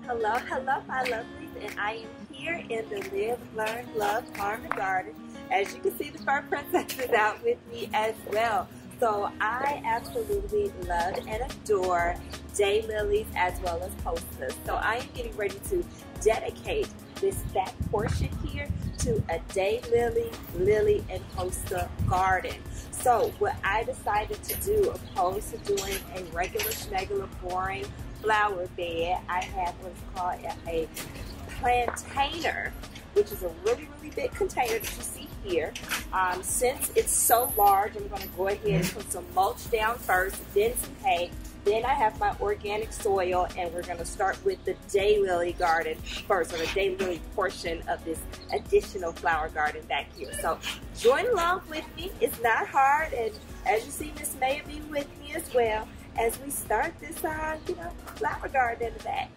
Hello, hello, my lovelies, and I am here in the Live, Learn, Love Farm and Garden. As you can see, the Fur Princess is out with me as well. So I absolutely love and adore Daylilies as well as hostas. So I am getting ready to dedicate this back portion here to a Daylily, lily, and hosta garden. So what I decided to do, opposed to doing a regular schmegular boring flower bed, I have what's called a plantainer, which is a really big container that you see here. Since it's so large, I'm going to go ahead and put some mulch down first, then some hay. Then I have my organic soil, and we're going to start with the daylily garden first, or the daylily portion of this additional flower garden back here. So join along with me. It's not hard, and as you see, Miss May will be with me as well as we start this, flower garden in the back.